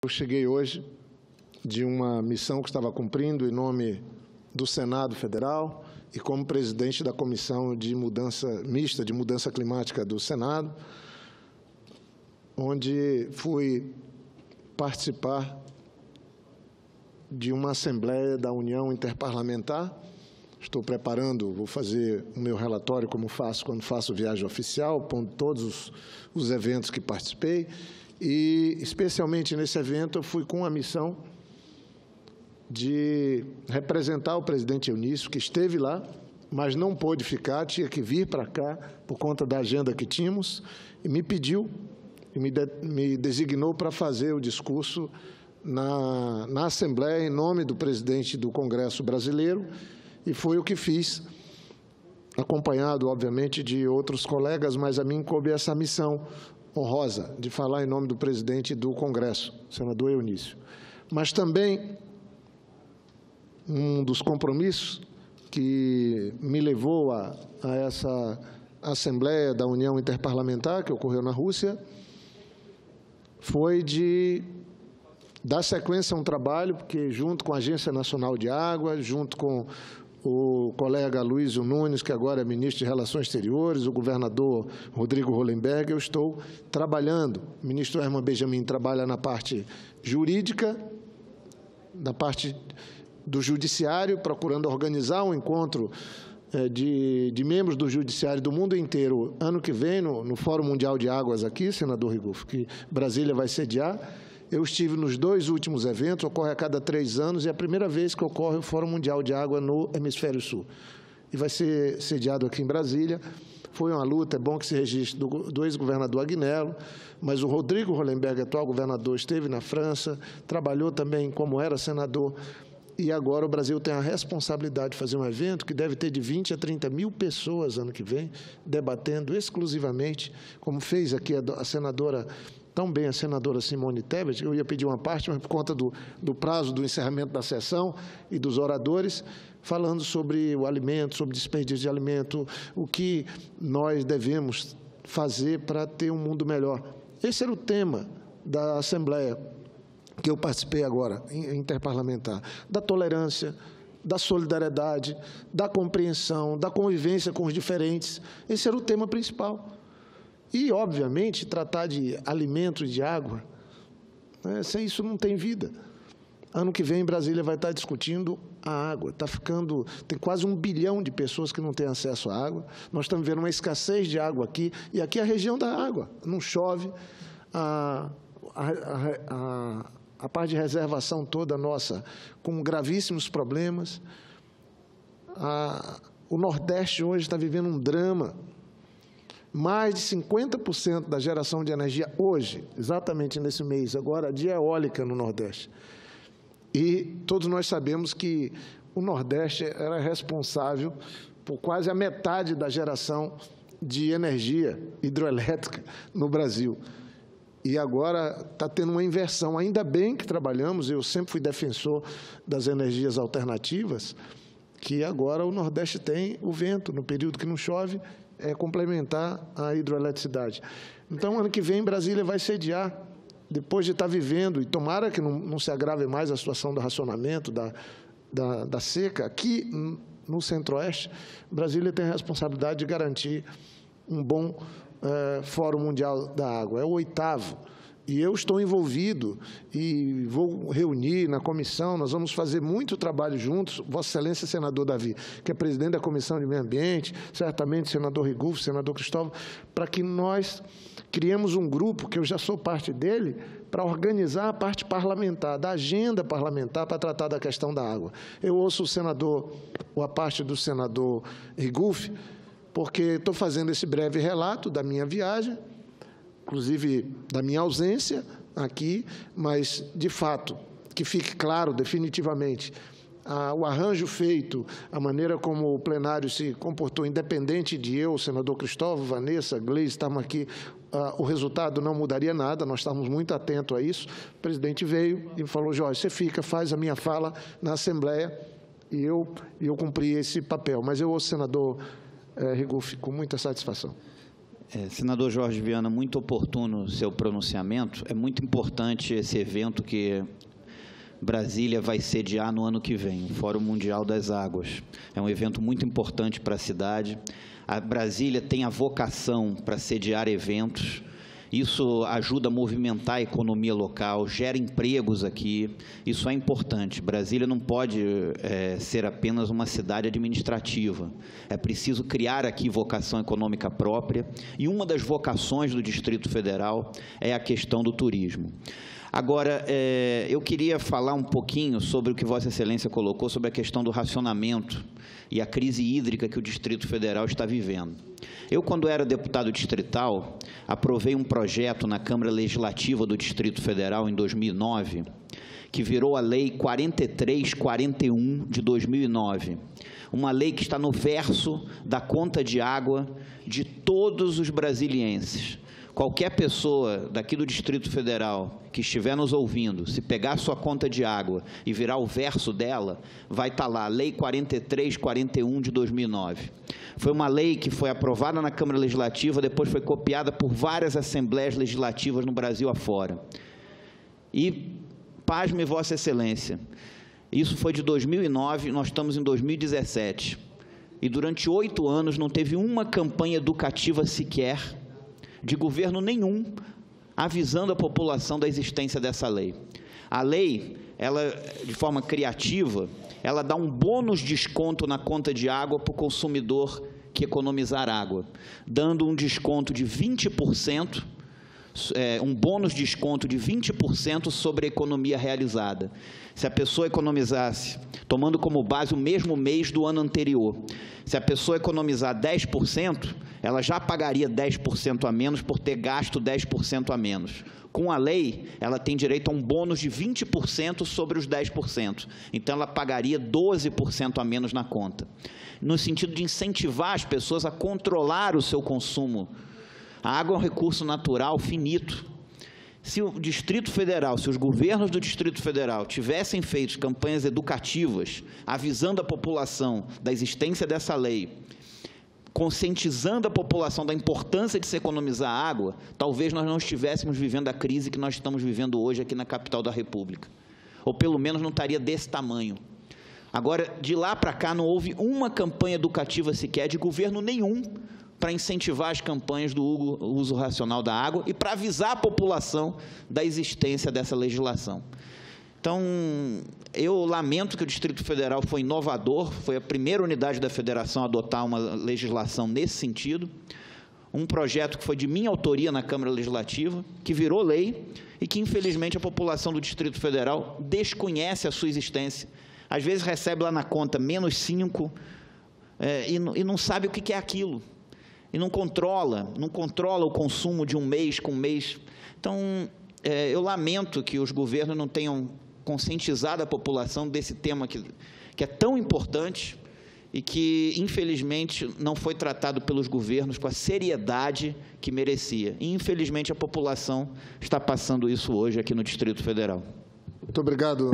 Eu cheguei hoje de uma missão que estava cumprindo em nome do Senado Federal e como presidente da Comissão de Mudança Mista de Mudança Climática do Senado, onde fui participar de uma Assembleia da União Interparlamentar. Estou preparando, vou fazer o meu relatório, como faço quando faço viagem oficial, pondo todos os eventos que participei. E, especialmente nesse evento, eu fui com a missão de representar o presidente Eunício, que esteve lá, mas não pôde ficar, tinha que vir para cá por conta da agenda que tínhamos, e me pediu, e me designou para fazer o discurso na Assembleia, em nome do presidente do Congresso Brasileiro, e foi o que fiz, acompanhado, obviamente, de outros colegas, mas a mim coube essa missão honrosa de falar em nome do presidente do Congresso, senador Eunício. Mas também um dos compromissos que me levou a essa Assembleia da União Interparlamentar, que ocorreu na Rússia, foi de dar sequência a um trabalho, porque junto com a Agência Nacional de Água, junto com o colega Luísio Nunes, que agora é ministro de Relações Exteriores, o governador Rodrigo Hollenberg, eu estou trabalhando. O ministro Herman Benjamin trabalha na parte jurídica, na parte do judiciário, procurando organizar um encontro de membros do judiciário do mundo inteiro, ano que vem, no Fórum Mundial de Águas aqui, senador Rigolfo, que Brasília vai sediar. Eu estive nos dois últimos eventos, ocorre a cada 3 anos, e é a primeira vez que ocorre o Fórum Mundial de Água no Hemisfério Sul. E vai ser sediado aqui em Brasília. Foi uma luta, é bom que se registre, do ex-governador Agnello, mas o Rodrigo Hollenberg, atual governador, esteve na França, trabalhou também como era senador, e agora o Brasil tem a responsabilidade de fazer um evento que deve ter de 20 a 30 mil pessoas ano que vem, debatendo exclusivamente, como fez aqui a senadora, tão bem a senadora Simone Tebet. Eu ia pedir uma parte, mas por conta do prazo do encerramento da sessão e dos oradores, falando sobre o alimento, sobre desperdício de alimento, o que nós devemos fazer para ter um mundo melhor. Esse era o tema da Assembleia que eu participei agora, interparlamentar, da tolerância, da solidariedade, da compreensão, da convivência com os diferentes. Esse era o tema principal. E, obviamente, tratar de alimentos e de água, né, sem isso não tem vida. Ano que vem, Brasília vai estar discutindo a água. Tem quase 1 bilhão de pessoas que não têm acesso à água. Nós estamos vendo uma escassez de água aqui, e aqui é a região da água. Não chove, a parte de reservação toda nossa com gravíssimos problemas. O Nordeste hoje está vivendo um drama. Mais de 50% da geração de energia hoje, exatamente nesse mês, agora, de eólica no Nordeste. E todos nós sabemos que o Nordeste era responsável por quase a metade da geração de energia hidroelétrica no Brasil. E agora está tendo uma inversão. Ainda bem que trabalhamos, eu sempre fui defensor das energias alternativas, que agora o Nordeste tem o vento, no período que não chove, complementar a hidroeletricidade. Então, ano que vem, Brasília vai sediar, depois de estar vivendo, e tomara que não se agrave mais a situação do racionamento, da seca, aqui no Centro-Oeste, Brasília tem a responsabilidade de garantir um bom Fórum Mundial da Água. É o 8º. E eu estou envolvido e vou reunir na comissão, nós vamos fazer muito trabalho juntos, Vossa Excelência, senador Davi, que é presidente da Comissão de Meio Ambiente, certamente senador Rigolfo, senador Cristóvão, para que nós criemos um grupo, que eu já sou parte dele, para organizar a parte parlamentar, da agenda parlamentar para tratar da questão da água. Eu ouço o senador, ou a parte do senador Rigolfo, porque estou fazendo esse breve relato da minha viagem, inclusive da minha ausência aqui, mas, de fato, que fique claro definitivamente o arranjo feito, a maneira como o plenário se comportou, independente de eu, senador Cristóvão, Vanessa, Gleisi, estarmos aqui, o resultado não mudaria nada, nós estávamos muito atentos a isso. O presidente veio e falou: Jorge, você fica, faz a minha fala na Assembleia, e eu cumpri esse papel. Mas eu ouço o senador Rigolfo com muita satisfação. Senador Jorge Viana, muito oportuno o seu pronunciamento. É muito importante esse evento que Brasília vai sediar no ano que vem, o Fórum Mundial das Águas. É um evento muito importante para a cidade. A Brasília tem a vocação para sediar eventos. Isso ajuda a movimentar a economia local, gera empregos aqui, isso é importante. Brasília não pode ser apenas uma cidade administrativa, é preciso criar aqui vocação econômica própria, e uma das vocações do Distrito Federal é a questão do turismo. Agora, eu queria falar um pouquinho sobre o que Vossa Excelência colocou sobre a questão do racionamento e a crise hídrica que o Distrito Federal está vivendo. Eu, quando era deputado distrital, aprovei um projeto na Câmara Legislativa do Distrito Federal em 2009, que virou a Lei 4341 de 2009, uma lei que está no verso da conta de água de todos os brasilienses. Qualquer pessoa daqui do Distrito Federal que estiver nos ouvindo, se pegar sua conta de água e virar o verso dela, vai estar lá, Lei 4341 de 2009. Foi uma lei que foi aprovada na Câmara Legislativa, depois foi copiada por várias assembleias legislativas no Brasil afora. E, pasme Vossa Excelência, isso foi de 2009, nós estamos em 2017. E durante 8 anos não teve uma campanha educativa sequer, de governo nenhum, avisando a população da existência dessa lei. A lei, ela, de forma criativa, ela dá um bônus desconto na conta de água para o consumidor que economizar água, dando um desconto de 20%, um bônus desconto de 20% sobre a economia realizada. Se a pessoa economizasse, tomando como base o mesmo mês do ano anterior, se a pessoa economizar 10%, ela já pagaria 10% a menos por ter gasto 10% a menos. Com a lei, ela tem direito a um bônus de 20% sobre os 10%. Então, ela pagaria 12% a menos na conta. No sentido de incentivar as pessoas a controlar o seu consumo. A água é um recurso natural finito. Se o Distrito Federal, se os governos do Distrito Federal tivessem feito campanhas educativas, avisando a população da existência dessa lei, conscientizando a população da importância de se economizar água, talvez nós não estivéssemos vivendo a crise que nós estamos vivendo hoje aqui na capital da República. Ou pelo menos não estaria desse tamanho. Agora, de lá para cá, não houve uma campanha educativa sequer de governo nenhum para incentivar as campanhas do uso racional da água e para avisar a população da existência dessa legislação. Então, eu lamento que o Distrito Federal foi inovador, foi a primeira unidade da Federação a adotar uma legislação nesse sentido, um projeto que foi de minha autoria na Câmara Legislativa, que virou lei e que, infelizmente, a população do Distrito Federal desconhece a sua existência. Às vezes recebe lá na conta -5 e não sabe o que é aquilo. E não controla o consumo de um mês com mês. Então, eu lamento que os governos não tenham conscientizado a população desse tema que é tão importante e que, infelizmente, não foi tratado pelos governos com a seriedade que merecia. E, infelizmente, a população está passando isso hoje aqui no Distrito Federal. Muito obrigado,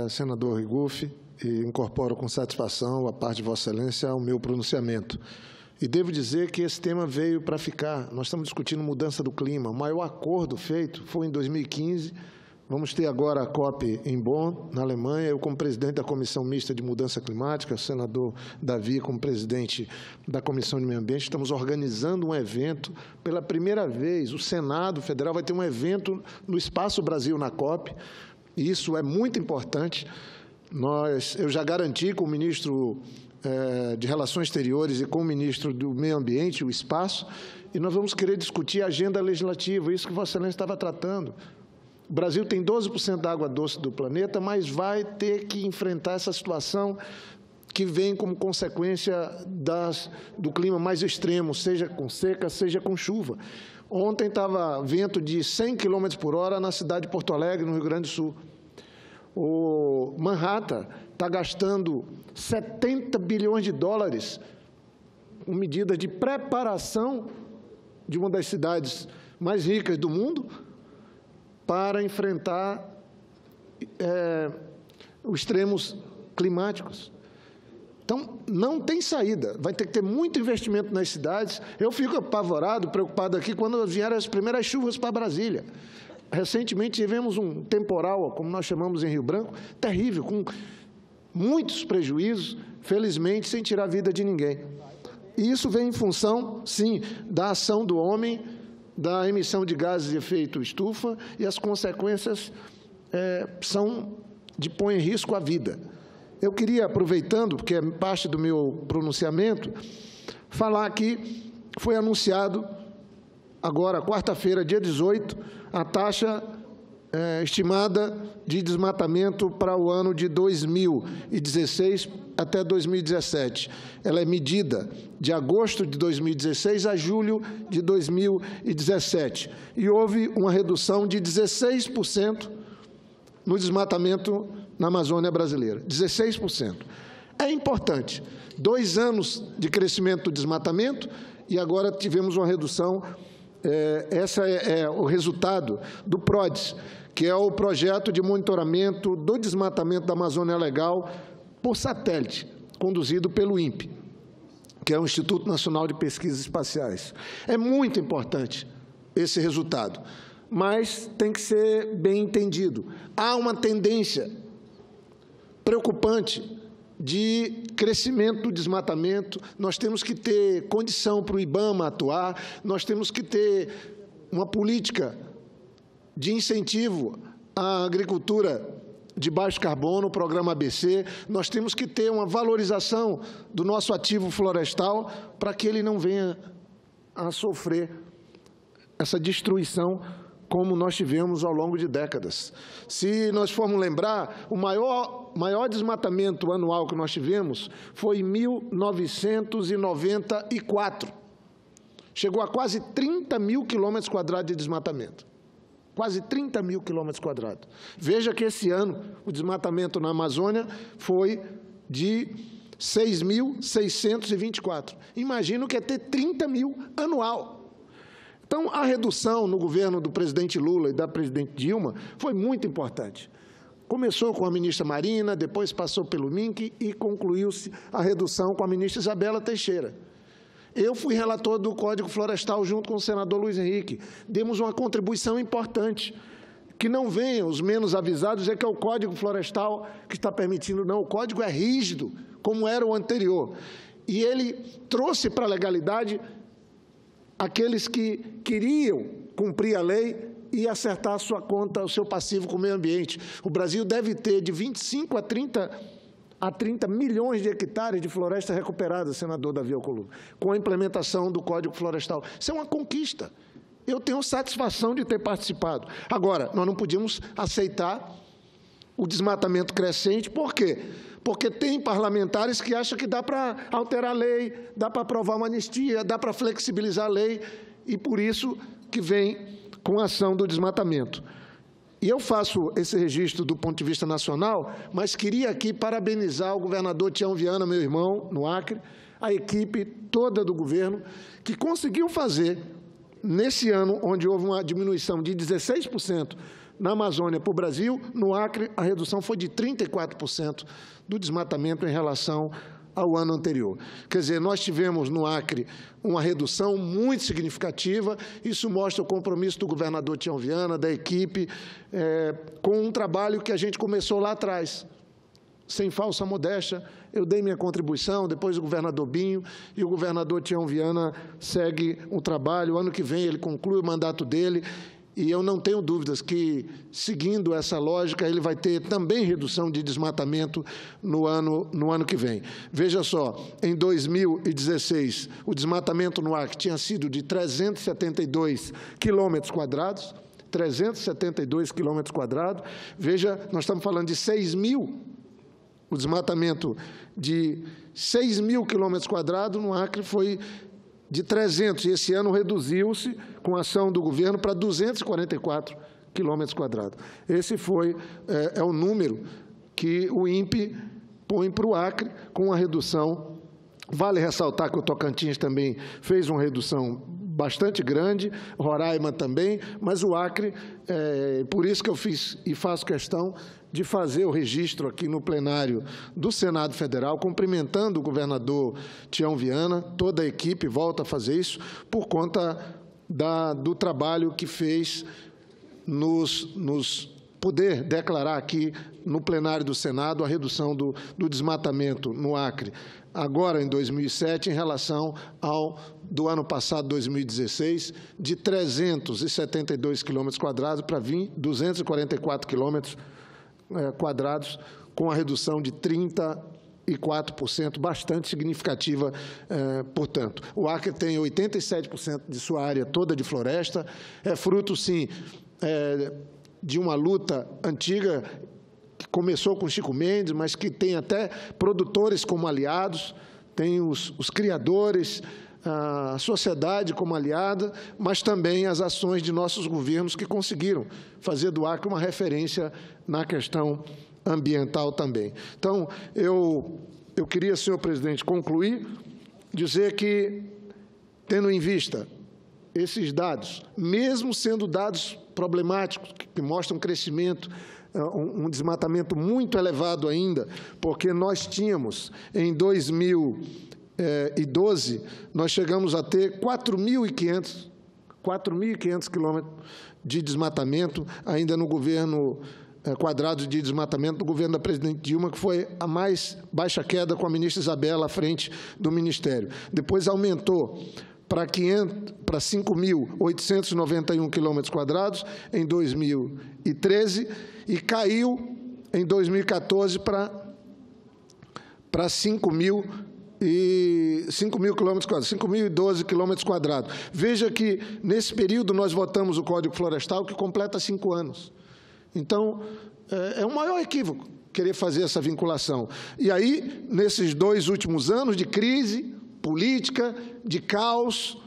senador Rigufi, e incorporo com satisfação a parte de Vossa Excelência ao meu pronunciamento. E devo dizer que esse tema veio para ficar. Nós estamos discutindo mudança do clima. O maior acordo feito foi em 2015. Vamos ter agora a COP em Bonn, na Alemanha. Eu, como presidente da Comissão Mista de Mudança Climática, o senador Davi, como presidente da Comissão de Meio Ambiente, estamos organizando um evento. Pela primeira vez, o Senado Federal vai ter um evento no Espaço Brasil, na COP. E isso é muito importante. Eu já garanti com o ministro de Relações Exteriores e com o ministro do Meio Ambiente, o espaço, e nós vamos querer discutir a agenda legislativa, isso que Vossa Excelência estava tratando. O Brasil tem 12% da água doce do planeta, mas vai ter que enfrentar essa situação que vem como consequência do clima mais extremo, seja com seca, seja com chuva. Ontem estava vento de 100 km por hora na cidade de Porto Alegre, no Rio Grande do Sul. O Manhattan está gastando 70 bilhões de dólares com medidas de preparação de uma das cidades mais ricas do mundo para enfrentar os extremos climáticos. Então, não tem saída, vai ter que ter muito investimento nas cidades. Eu fico apavorado, preocupado aqui, quando vieram as primeiras chuvas para Brasília. Recentemente tivemos um temporal, como nós chamamos em Rio Branco, terrível, com muitos prejuízos, felizmente, sem tirar a vida de ninguém. E isso vem em função, sim, da ação do homem, da emissão de gases de efeito estufa, e as consequências são de pôr em risco a vida. Eu queria, aproveitando, porque é parte do meu pronunciamento, falar que foi anunciado, agora, quarta-feira, dia 18, a taxa estimada de desmatamento para o ano de 2016 até 2017. Ela é medida de agosto de 2016 a julho de 2017. E houve uma redução de 16% no desmatamento na Amazônia brasileira. 16%. É importante. 2 anos de crescimento do desmatamento e agora tivemos uma redução. Essa é o resultado do PRODES, que é o projeto de monitoramento do desmatamento da Amazônia Legal por satélite, conduzido pelo INPE, que é o Instituto Nacional de Pesquisas Espaciais. É muito importante esse resultado, mas tem que ser bem entendido. Há uma tendência preocupante de crescimento do desmatamento, nós temos que ter condição para o IBAMA atuar, nós temos que ter uma política de incentivo à agricultura de baixo carbono, o programa ABC, nós temos que ter uma valorização do nosso ativo florestal para que ele não venha a sofrer essa destruição como nós tivemos ao longo de décadas. Se nós formos lembrar, o maior desmatamento anual que nós tivemos foi em 1994. Chegou a quase 30 mil quilômetros quadrados de desmatamento. Quase 30 mil quilômetros quadrados. Veja que esse ano o desmatamento na Amazônia foi de 6.624. Imagina o que é ter 30 mil anual. Então, a redução no governo do presidente Lula e da presidente Dilma foi muito importante. Começou com a ministra Marina, depois passou pelo MINC e concluiu-se a redução com a ministra Isabela Teixeira. Eu fui relator do Código Florestal junto com o senador Luiz Henrique. Demos uma contribuição importante. Que não venham os menos avisados, é que é o Código Florestal que está permitindo. Não, o Código é rígido, como era o anterior. E ele trouxe para a legalidade aqueles que queriam cumprir a lei e acertar a sua conta, o seu passivo com o meio ambiente. O Brasil deve ter de 25 a 30 milhões de hectares de floresta recuperada, senador Davi Alcolumbre, com a implementação do Código Florestal. Isso é uma conquista. Eu tenho satisfação de ter participado. Agora, nós não podíamos aceitar o desmatamento crescente. Por quê? Porque tem parlamentares que acham que dá para alterar a lei, dá para aprovar uma anistia, dá para flexibilizar a lei, e por isso que vem com a ação do desmatamento. E eu faço esse registro do ponto de vista nacional, mas queria aqui parabenizar o governador Tião Viana, meu irmão, no Acre, a equipe toda do governo, que conseguiu fazer, nesse ano, onde houve uma diminuição de 16% na Amazônia para o Brasil, no Acre, a redução foi de 34% do desmatamento em relação ao ano anterior. Quer dizer, nós tivemos no Acre uma redução muito significativa, isso mostra o compromisso do governador Tião Viana, da equipe, com um trabalho que a gente começou lá atrás. Sem falsa modéstia, eu dei minha contribuição, depois o governador Binho, e o governador Tião Viana segue o trabalho. O ano que vem ele conclui o mandato dele, e eu não tenho dúvidas que, seguindo essa lógica, ele vai ter também redução de desmatamento no ano que vem. Veja só, em 2016, o desmatamento no Acre tinha sido de 372 quilômetros quadrados, 372 quilômetros quadrados. Veja, nós estamos falando de 6 mil, o desmatamento de 6 mil quilômetros quadrados no Acre foi de 300, e esse ano reduziu-se, com a ação do governo, para 244 quilômetros quadrados. Esse é o número que o INPE põe para o Acre, com a redução. Vale ressaltar que o Tocantins também fez uma redução bastante grande, Roraima também, mas o Acre, por isso que eu fiz e faço questão de fazer o registro aqui no plenário do Senado Federal, cumprimentando o governador Tião Viana, toda a equipe volta a fazer isso, por conta do trabalho que fez nos poder declarar aqui no plenário do Senado a redução do desmatamento no Acre, agora em 2007, em relação ao do ano passado, 2016, de 372 quilômetros quadrados para 244 quilômetros quadrados, com a redução de 34%, bastante significativa, portanto. O Acre tem 87% de sua área toda de floresta, é fruto, sim, de uma luta antiga, que começou com Chico Mendes, mas que tem até produtores como aliados, tem os criadores, a sociedade como aliada, mas também as ações de nossos governos que conseguiram fazer do Acre uma referência na questão ambiental também. Então, eu queria, senhor presidente, concluir, dizer que, tendo em vista esses dados, mesmo sendo dados problemáticos, que mostram crescimento, um desmatamento muito elevado ainda, porque nós tínhamos, em 2012, nós chegamos a ter 4.500 quilômetros de desmatamento, ainda no governo quadrados de desmatamento do governo da presidente Dilma, que foi a mais baixa queda com a ministra Isabela à frente do Ministério. Depois aumentou para 5.891 quilômetros quadrados em 2013 e caiu em 2014 para 5.012 quilômetros quadrados. Veja que, nesse período, nós votamos o Código Florestal, que completa 5 anos. Então, é um maior equívoco querer fazer essa vinculação. E aí, nesses 2 últimos anos de crise política, de caos,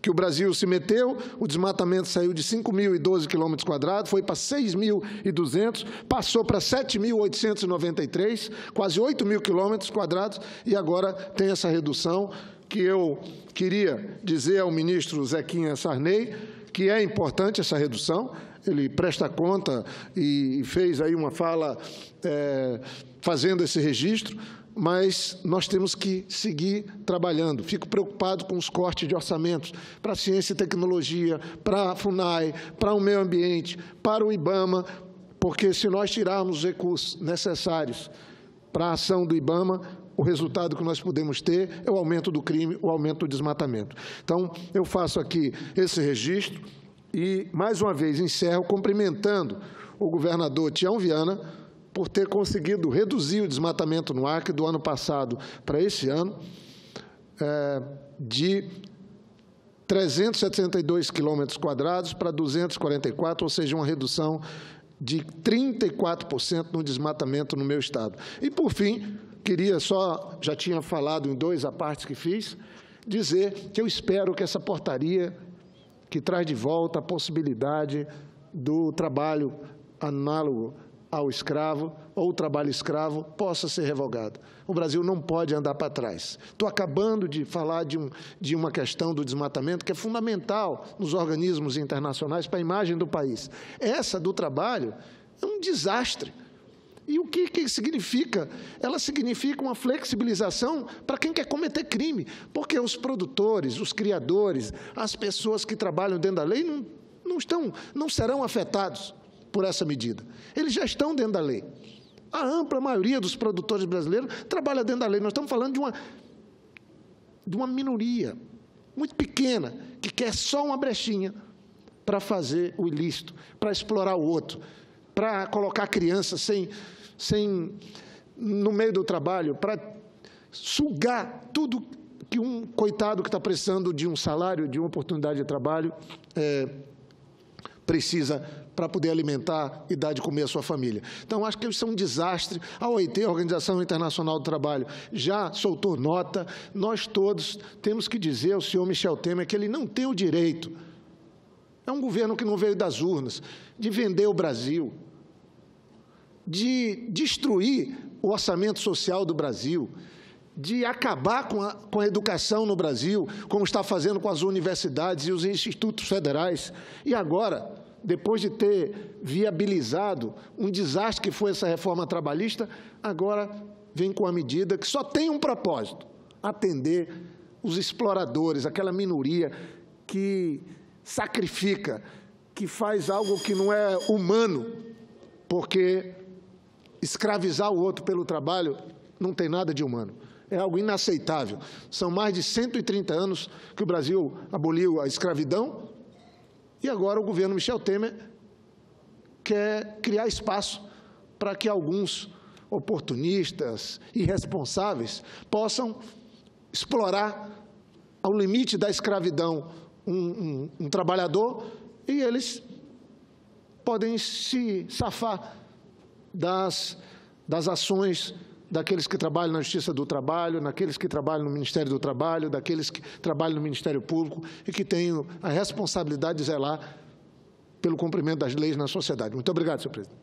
que o Brasil se meteu, o desmatamento saiu de 5.012 quilômetros quadrados, foi para 6.200, passou para 7.893, quase 8.000 quilômetros quadrados, e agora tem essa redução, que eu queria dizer ao ministro Zequinha Sarney, que é importante essa redução. Ele presta conta e fez aí uma fala fazendo esse registro, mas nós temos que seguir trabalhando. Fico preocupado com os cortes de orçamentos para a ciência e tecnologia, para a FUNAI, para o meio ambiente, para o IBAMA, porque se nós tirarmos os recursos necessários para a ação do IBAMA, o resultado que nós podemos ter é o aumento do crime, o aumento do desmatamento. Então, eu faço aqui esse registro e, mais uma vez, encerro cumprimentando o governador Tião Viana por ter conseguido reduzir o desmatamento no Acre do ano passado para esse ano, de 372 quilômetros quadrados para 244, ou seja, uma redução de 34% no desmatamento no meu estado. E, por fim, queria já tinha falado em 2 apartes que fiz, dizer que eu espero que essa portaria, que traz de volta a possibilidade do trabalho análogo ao escravo ou o trabalho escravo, possa ser revogado. O Brasil não pode andar para trás. Estou acabando de falar de uma questão do desmatamento que é fundamental nos organismos internacionais para a imagem do país. Essa do trabalho é um desastre. E o que significa? Ela significa uma flexibilização para quem quer cometer crime, porque os produtores, os criadores, as pessoas que trabalham dentro da lei não serão afetados por essa medida. Eles já estão dentro da lei. A ampla maioria dos produtores brasileiros trabalha dentro da lei. Nós estamos falando de uma minoria muito pequena, que quer só uma brechinha para fazer o ilícito, para explorar o outro, para colocar a criança no meio do trabalho, para sugar tudo que um coitado que está precisando de um salário, de uma oportunidade de trabalho, precisa para poder alimentar e dar de comer a sua família. Então, acho que isso é um desastre. A OIT, a Organização Internacional do Trabalho, já soltou nota. Nós todos temos que dizer ao senhor Michel Temer que ele não tem o direito, é um governo que não veio das urnas, de vender o Brasil, de destruir o orçamento social do Brasil, de acabar com a educação no Brasil, como está fazendo com as universidades e os institutos federais. E agora, depois de ter viabilizado um desastre que foi essa reforma trabalhista, agora vem com a medida que só tem um propósito: atender os exploradores, aquela minoria que sacrifica, que faz algo que não é humano, porque escravizar o outro pelo trabalho não tem nada de humano. É algo inaceitável. São mais de 130 anos que o Brasil aboliu a escravidão e agora o governo Michel Temer quer criar espaço para que alguns oportunistas, irresponsáveis, possam explorar ao limite da escravidão um trabalhador e eles podem se safar das ações daqueles que trabalham na Justiça do Trabalho, daqueles que trabalham no Ministério do Trabalho, daqueles que trabalham no Ministério Público e que têm a responsabilidade de zelar pelo cumprimento das leis na sociedade. Muito obrigado, senhor presidente.